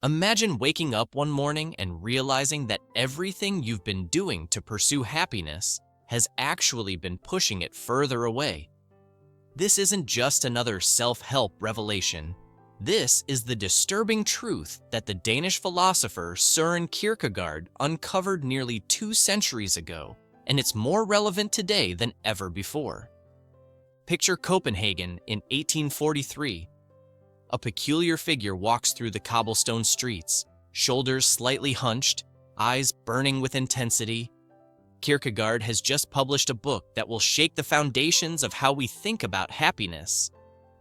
Imagine waking up one morning and realizing that everything you've been doing to pursue happiness has actually been pushing it further away. This isn't just another self-help revelation. This is the disturbing truth that the Danish philosopher Søren Kierkegaard uncovered nearly 2 centuries ago, and it's more relevant today than ever before. Picture Copenhagen in 1843. A peculiar figure walks through the cobblestone streets, shoulders slightly hunched, eyes burning with intensity. Kierkegaard has just published a book that will shake the foundations of how we think about happiness.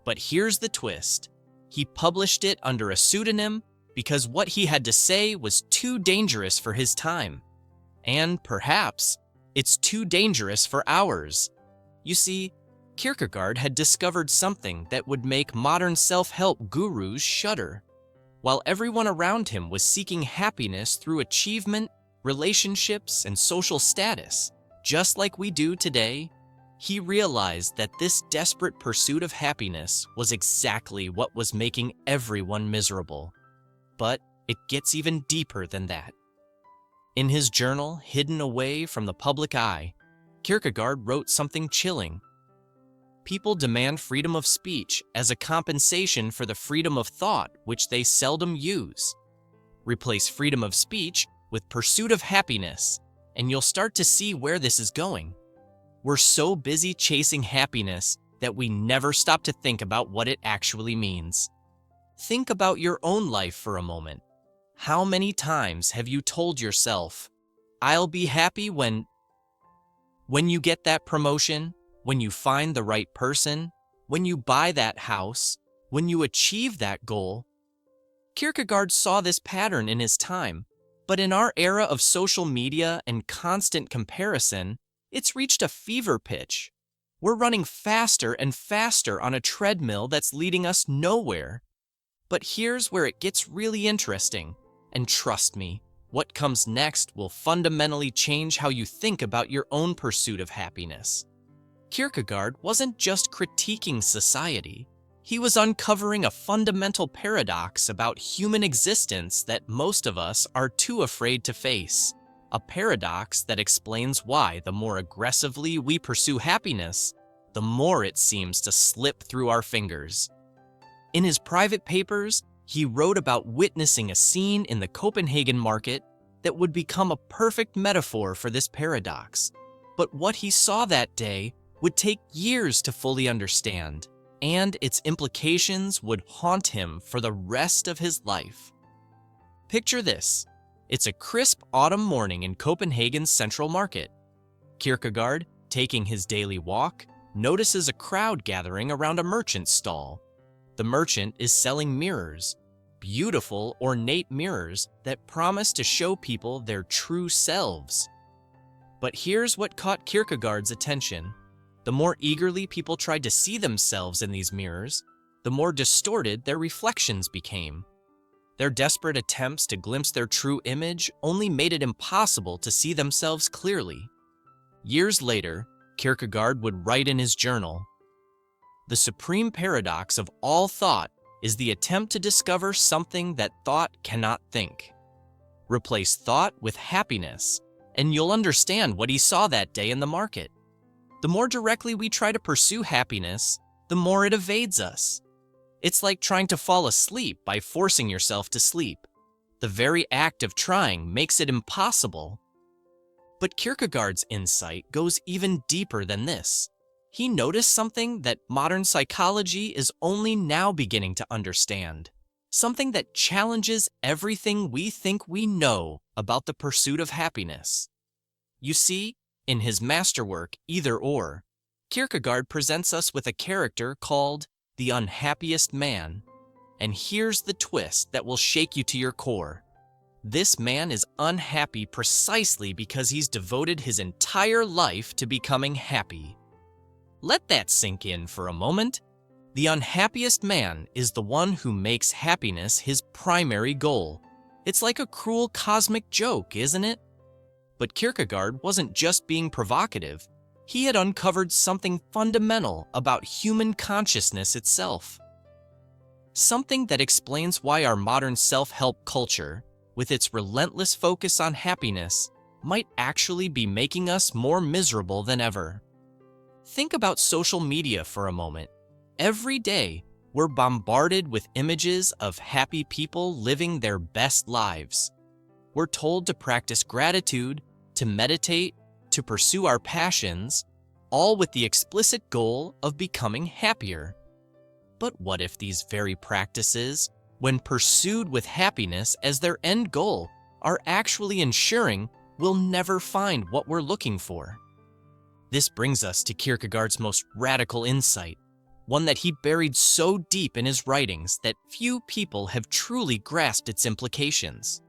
But here's the twist. He published it under a pseudonym because what he had to say was too dangerous for his time. And perhaps it's too dangerous for ours. You see, Kierkegaard had discovered something that would make modern self-help gurus shudder. While everyone around him was seeking happiness through achievement, relationships, and social status, just like we do today, he realized that this desperate pursuit of happiness was exactly what was making everyone miserable. But it gets even deeper than that. In his journal, hidden away from the public eye, Kierkegaard wrote something chilling. People demand freedom of speech as a compensation for the freedom of thought, which they seldom use. Replace freedom of speech with pursuit of happiness, and you'll start to see where this is going. We're so busy chasing happiness that we never stop to think about what it actually means. Think about your own life for a moment. How many times have you told yourself, "I'll be happy when you get that promotion, when you find the right person, when you buy that house, when you achieve that goal"? Kierkegaard saw this pattern in his time, but in our era of social media and constant comparison, it's reached a fever pitch. We're running faster and faster on a treadmill that's leading us nowhere. But here's where it gets really interesting, and trust me, what comes next will fundamentally change how you think about your own pursuit of happiness. Kierkegaard wasn't just critiquing society. He was uncovering a fundamental paradox about human existence that most of us are too afraid to face. A paradox that explains why the more aggressively we pursue happiness, the more it seems to slip through our fingers. In his private papers, he wrote about witnessing a scene in the Copenhagen market that would become a perfect metaphor for this paradox. But what he saw that day would take years to fully understand, and its implications would haunt him for the rest of his life. Picture this. It's a crisp autumn morning in Copenhagen's central market. Kierkegaard, taking his daily walk, notices a crowd gathering around a merchant's stall. The merchant is selling mirrors, beautiful, ornate mirrors that promise to show people their true selves. But here's what caught Kierkegaard's attention. The more eagerly people tried to see themselves in these mirrors, the more distorted their reflections became. Their desperate attempts to glimpse their true image only made it impossible to see themselves clearly. Years later, Kierkegaard would write in his journal, "The supreme paradox of all thought is the attempt to discover something that thought cannot think. Replace thought with happiness, and you'll understand what he saw that day in the market. The more directly we try to pursue happiness, the more it evades us. It's like trying to fall asleep by forcing yourself to sleep. The very act of trying makes it impossible." But Kierkegaard's insight goes even deeper than this. He noticed something that modern psychology is only now beginning to understand. Something that challenges everything we think we know about the pursuit of happiness. You see, in his masterwork, Either Or, Kierkegaard presents us with a character called the unhappiest man. And here's the twist that will shake you to your core. This man is unhappy precisely because he's devoted his entire life to becoming happy. Let that sink in for a moment. The unhappiest man is the one who makes happiness his primary goal. It's like a cruel cosmic joke, isn't it? But Kierkegaard wasn't just being provocative. He had uncovered something fundamental about human consciousness itself. something that explains why our modern self-help culture, with its relentless focus on happiness, might actually be making us more miserable than ever. Think about social media for a moment. Every day, we're bombarded with images of happy people living their best lives. We're told to practice gratitude, to meditate, to pursue our passions, all with the explicit goal of becoming happier. But what if these very practices, when pursued with happiness as their end goal, are actually ensuring we'll never find what we're looking for? This brings us to Kierkegaard's most radical insight, one that he buried so deep in his writings that few people have truly grasped its implications.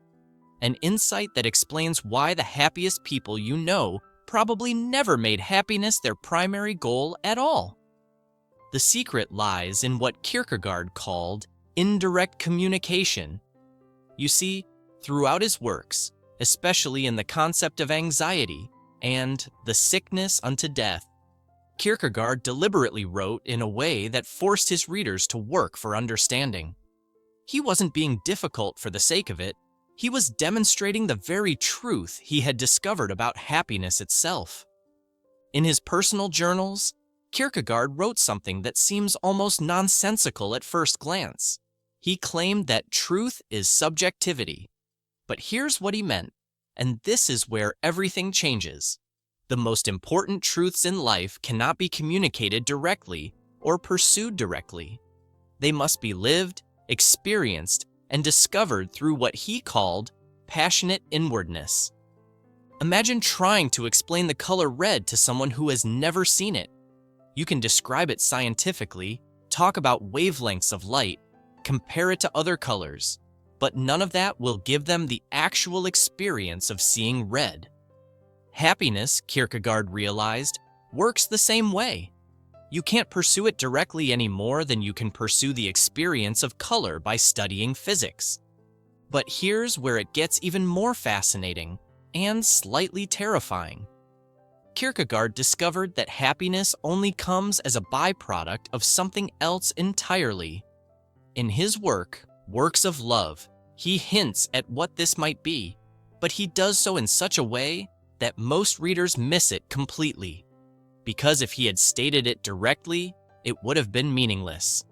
An insight that explains why the happiest people you know probably never made happiness their primary goal at all. The secret lies in what Kierkegaard called indirect communication. You see, throughout his works, especially in the concept of anxiety and the sickness unto death, Kierkegaard deliberately wrote in a way that forced his readers to work for understanding. He wasn't being difficult for the sake of it. He was demonstrating the very truth he had discovered about happiness itself. In his personal journals, Kierkegaard wrote something that seems almost nonsensical at first glance. He claimed that truth is subjectivity. But here's what he meant, and this is where everything changes. The most important truths in life cannot be communicated directly or pursued directly. They must be lived, experienced, and discovered through what he called passionate inwardness. Imagine trying to explain the color red to someone who has never seen it. You can describe it scientifically, talk about wavelengths of light, compare it to other colors, but none of that will give them the actual experience of seeing red. Happiness, Kierkegaard realized, works the same way. You can't pursue it directly any more than you can pursue the experience of color by studying physics. But here's where it gets even more fascinating and slightly terrifying. Kierkegaard discovered that happiness only comes as a byproduct of something else entirely. In his work, Works of Love, he hints at what this might be, but he does so in such a way that most readers miss it completely. Because if he had stated it directly, it would have been meaningless.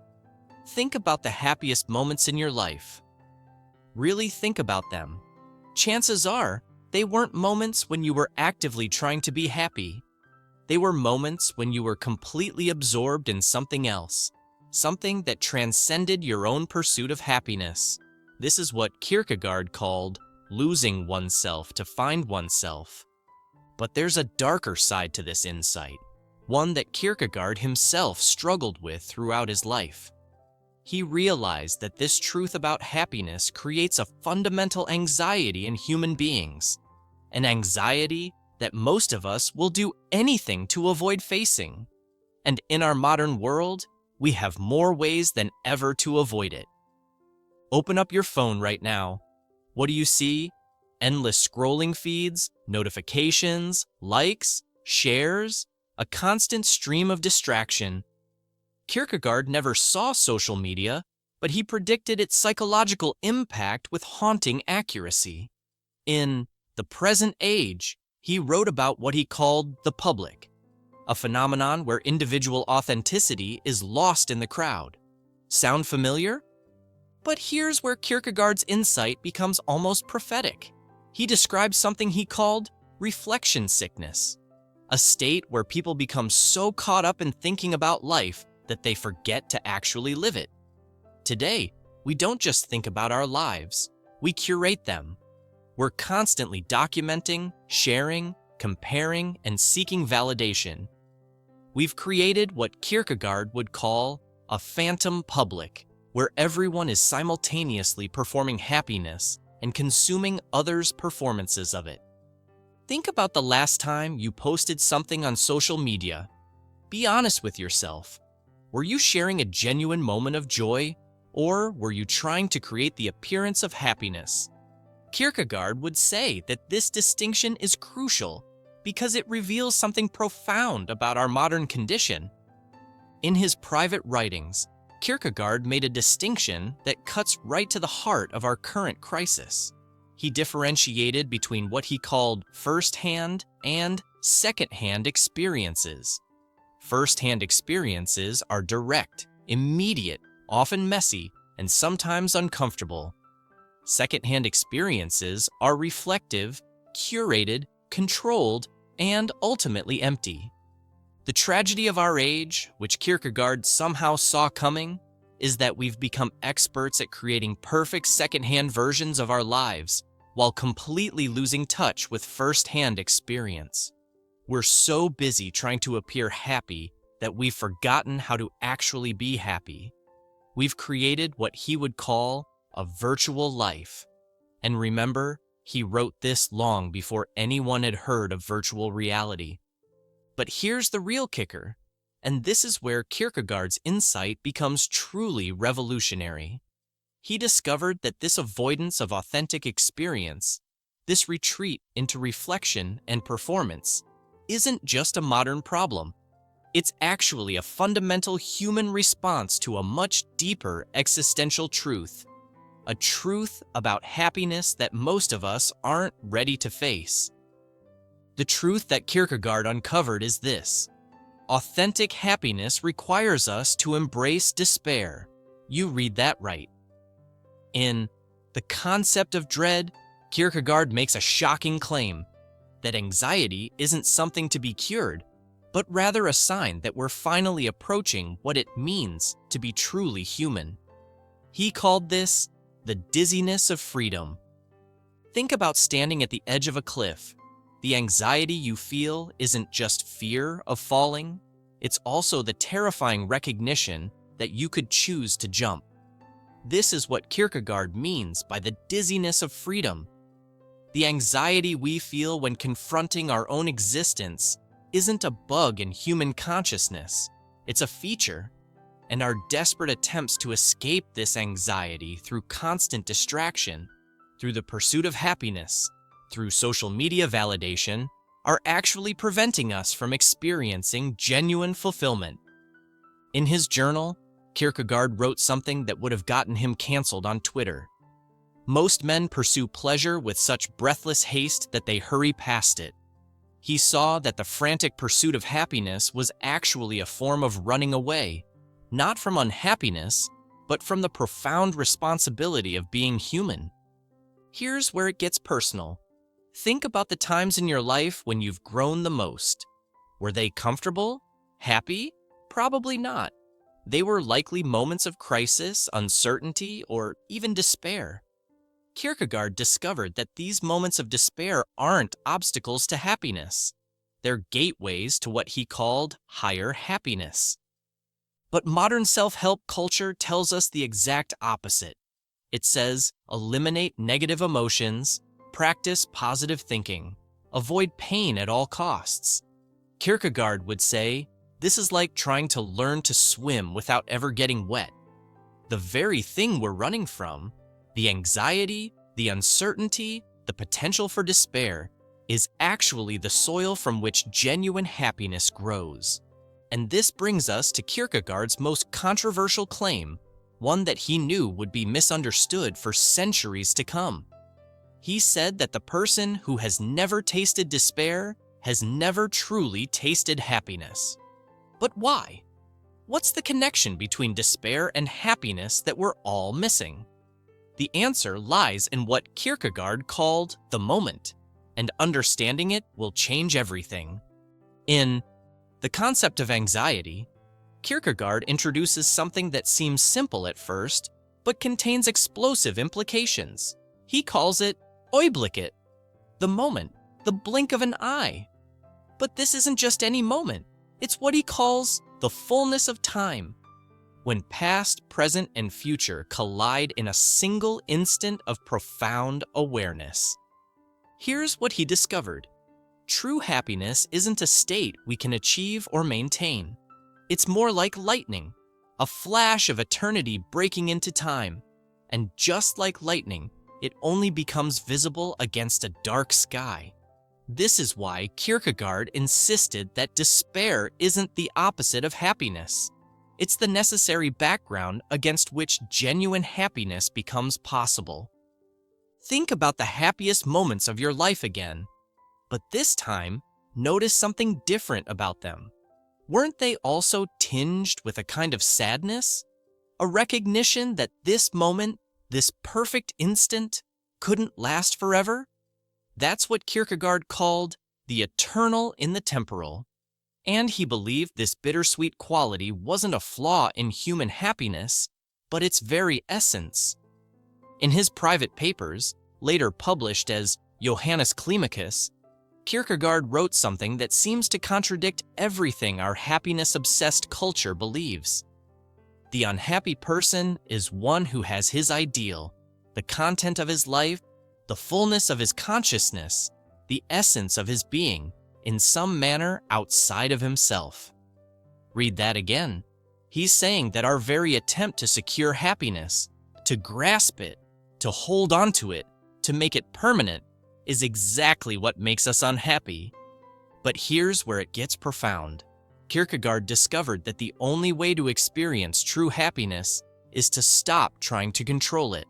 Think about the happiest moments in your life. Really think about them. Chances are, they weren't moments when you were actively trying to be happy. They were moments when you were completely absorbed in something else, something that transcended your own pursuit of happiness. This is what Kierkegaard called losing oneself to find oneself. But there's a darker side to this insight, one that Kierkegaard himself struggled with throughout his life. He realized that this truth about happiness creates a fundamental anxiety in human beings, an anxiety that most of us will do anything to avoid facing. And in our modern world, we have more ways than ever to avoid it. Open up your phone right now. What do you see? Endless scrolling feeds, notifications, likes, shares, a constant stream of distraction. Kierkegaard never saw social media, but he predicted its psychological impact with haunting accuracy. In The Present Age, he wrote about what he called the public, a phenomenon where individual authenticity is lost in the crowd. Sound familiar? But here's where Kierkegaard's insight becomes almost prophetic. He describes something he called reflection sickness, a state where people become so caught up in thinking about life that they forget to actually live it. Today, we don't just think about our lives, we curate them. We're constantly documenting, sharing, comparing, and seeking validation. We've created what Kierkegaard would call a phantom public, where everyone is simultaneously performing happiness and consuming others' performances of it. Think about the last time you posted something on social media. Be honest with yourself. Were you sharing a genuine moment of joy, or were you trying to create the appearance of happiness? Kierkegaard would say that this distinction is crucial because it reveals something profound about our modern condition. In his private writings, Kierkegaard made a distinction that cuts right to the heart of our current crisis. He differentiated between what he called first-hand and second-hand experiences. First-hand experiences are direct, immediate, often messy, and sometimes uncomfortable. Second-hand experiences are reflective, curated, controlled, and ultimately empty. The tragedy of our age, which Kierkegaard somehow saw coming, is that we've become experts at creating perfect second-hand versions of our lives while completely losing touch with first-hand experience. We're so busy trying to appear happy that we've forgotten how to actually be happy. We've created what he would call a virtual life. And remember, he wrote this long before anyone had heard of virtual reality. But here's the real kicker, and this is where Kierkegaard's insight becomes truly revolutionary. He discovered that this avoidance of authentic experience, this retreat into reflection and performance, isn't just a modern problem. It's actually a fundamental human response to a much deeper existential truth, a truth about happiness that most of us aren't ready to face. The truth that Kierkegaard uncovered is this: authentic happiness requires us to embrace despair. You read that right. In The Concept of Dread, Kierkegaard makes a shocking claim that anxiety isn't something to be cured, but rather a sign that we're finally approaching what it means to be truly human. He called this the dizziness of freedom. Think about standing at the edge of a cliff. The anxiety you feel isn't just fear of falling, it's also the terrifying recognition that you could choose to jump. This is what Kierkegaard means by the dizziness of freedom. The anxiety we feel when confronting our own existence isn't a bug in human consciousness, it's a feature. And our desperate attempts to escape this anxiety through constant distraction, through the pursuit of happiness, through social media validation, are actually preventing us from experiencing genuine fulfillment. In his journal, Kierkegaard wrote something that would have gotten him canceled on Twitter. Most men pursue pleasure with such breathless haste that they hurry past it. He saw that the frantic pursuit of happiness was actually a form of running away, not from unhappiness, but from the profound responsibility of being human. Here's where it gets personal. Think about the times in your life when you've grown the most. Were they comfortable? Happy? Probably not. They were likely moments of crisis, uncertainty, or even despair. Kierkegaard discovered that these moments of despair aren't obstacles to happiness. They're gateways to what he called higher happiness. But modern self-help culture tells us the exact opposite. It says, eliminate negative emotions, practice positive thinking, avoid pain at all costs. Kierkegaard would say, this is like trying to learn to swim without ever getting wet. The very thing we're running from, the anxiety, the uncertainty, the potential for despair, is actually the soil from which genuine happiness grows. And this brings us to Kierkegaard's most controversial claim, one that he knew would be misunderstood for centuries to come. He said that the person who has never tasted despair has never truly tasted happiness. But why? What's the connection between despair and happiness that we're all missing? The answer lies in what Kierkegaard called the moment, and understanding it will change everything. In The Concept of Anxiety, Kierkegaard introduces something that seems simple at first, but contains explosive implications. He calls it Øyeblikket, the moment, the blink of an eye. But this isn't just any moment. It's what he calls the fullness of time, when past, present, and future collide in a single instant of profound awareness. Here's what he discovered. True happiness isn't a state we can achieve or maintain. It's more like lightning, a flash of eternity breaking into time. And just like lightning, it only becomes visible against a dark sky. This is why Kierkegaard insisted that despair isn't the opposite of happiness. It's the necessary background against which genuine happiness becomes possible. Think about the happiest moments of your life again, but this time, notice something different about them. Weren't they also tinged with a kind of sadness? A recognition that this moment, this perfect instant, couldn't last forever? That's what Kierkegaard called the eternal in the temporal. And he believed this bittersweet quality wasn't a flaw in human happiness, but its very essence. In his private papers, later published as Johannes Climacus, Kierkegaard wrote something that seems to contradict everything our happiness-obsessed culture believes. The unhappy person is one who has his ideal, the content of his life, the fullness of his consciousness, the essence of his being, in some manner outside of himself. Read that again. He's saying that our very attempt to secure happiness, to grasp it, to hold on to it, to make it permanent, is exactly what makes us unhappy. But here's where it gets profound. Kierkegaard discovered that the only way to experience true happiness is to stop trying to control it.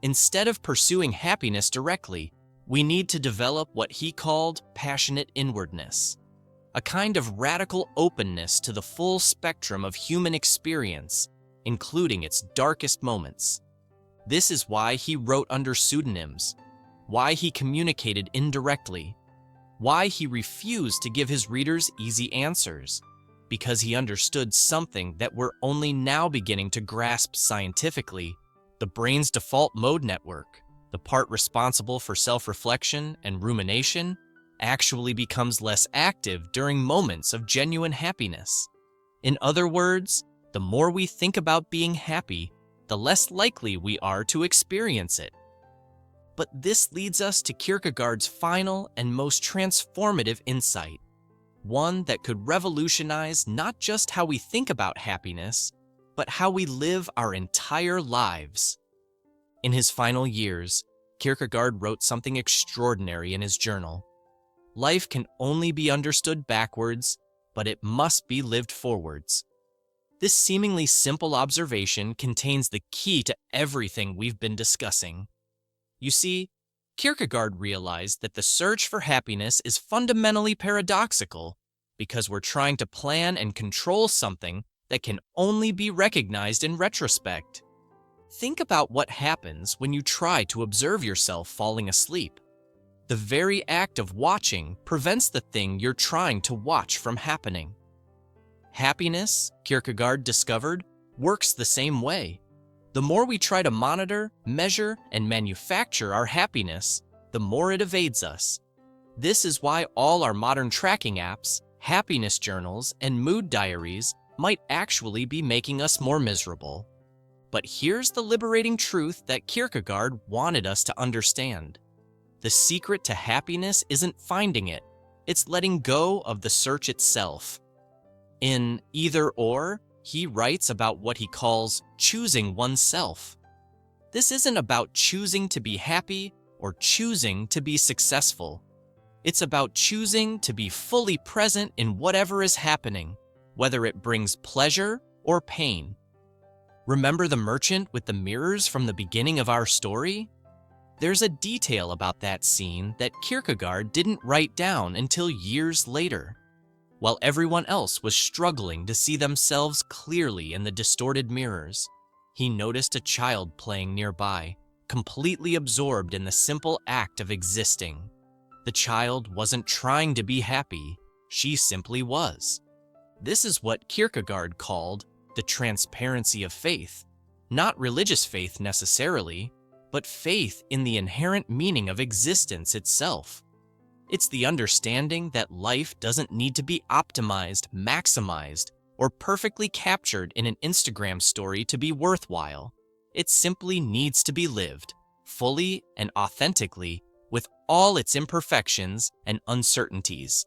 Instead of pursuing happiness directly, we need to develop what he called passionate inwardness, a kind of radical openness to the full spectrum of human experience, including its darkest moments. This is why he wrote under pseudonyms, why he communicated indirectly, why he refused to give his readers easy answers, because he understood something that we're only now beginning to grasp scientifically: the brain's default mode network, the part responsible for self-reflection and rumination, actually becomes less active during moments of genuine happiness. In other words, the more we think about being happy, the less likely we are to experience it. But this leads us to Kierkegaard's final and most transformative insight, one that could revolutionize not just how we think about happiness, but how we live our entire lives. In his final years, Kierkegaard wrote something extraordinary in his journal. Life can only be understood backwards, but it must be lived forwards. This seemingly simple observation contains the key to everything we've been discussing. You see, Kierkegaard realized that the search for happiness is fundamentally paradoxical because we're trying to plan and control something that can only be recognized in retrospect. Think about what happens when you try to observe yourself falling asleep. The very act of watching prevents the thing you're trying to watch from happening. Happiness, Kierkegaard discovered, works the same way. The more we try to monitor, measure, and manufacture our happiness, the more it evades us. This is why all our modern tracking apps, happiness journals, and mood diaries might actually be making us more miserable. But here's the liberating truth that Kierkegaard wanted us to understand. The secret to happiness isn't finding it, it's letting go of the search itself. In Either Or, he writes about what he calls choosing oneself. This isn't about choosing to be happy or choosing to be successful. It's about choosing to be fully present in whatever is happening, whether it brings pleasure or pain. Remember the merchant with the mirrors from the beginning of our story? There's a detail about that scene that Kierkegaard didn't write down until years later. While everyone else was struggling to see themselves clearly in the distorted mirrors, he noticed a child playing nearby, completely absorbed in the simple act of existing. The child wasn't trying to be happy, she simply was. This is what Kierkegaard called the transparency of faith, not religious faith necessarily, but faith in the inherent meaning of existence itself. It's the understanding that life doesn't need to be optimized, maximized, or perfectly captured in an Instagram story to be worthwhile. It simply needs to be lived, fully and authentically, with all its imperfections and uncertainties.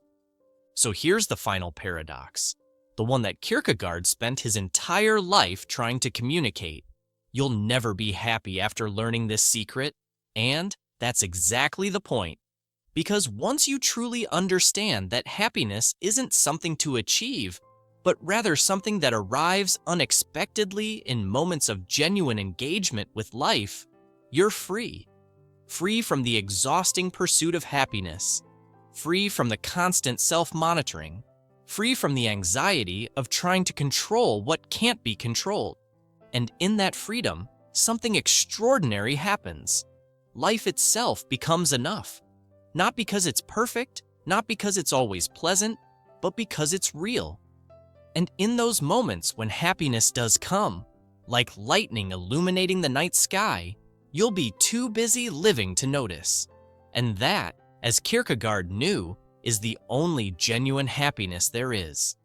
So here's the final paradox, the one that Kierkegaard spent his entire life trying to communicate. You'll never be happy after learning this secret, and that's exactly the point. Because once you truly understand that happiness isn't something to achieve, but rather something that arrives unexpectedly in moments of genuine engagement with life, you're free. Free from the exhausting pursuit of happiness, free from the constant self-monitoring, free from the anxiety of trying to control what can't be controlled. And in that freedom, something extraordinary happens. Life itself becomes enough. Not because it's perfect, not because it's always pleasant, but because it's real. And in those moments when happiness does come, like lightning illuminating the night sky, you'll be too busy living to notice. And that, as Kierkegaard knew, is the only genuine happiness there is.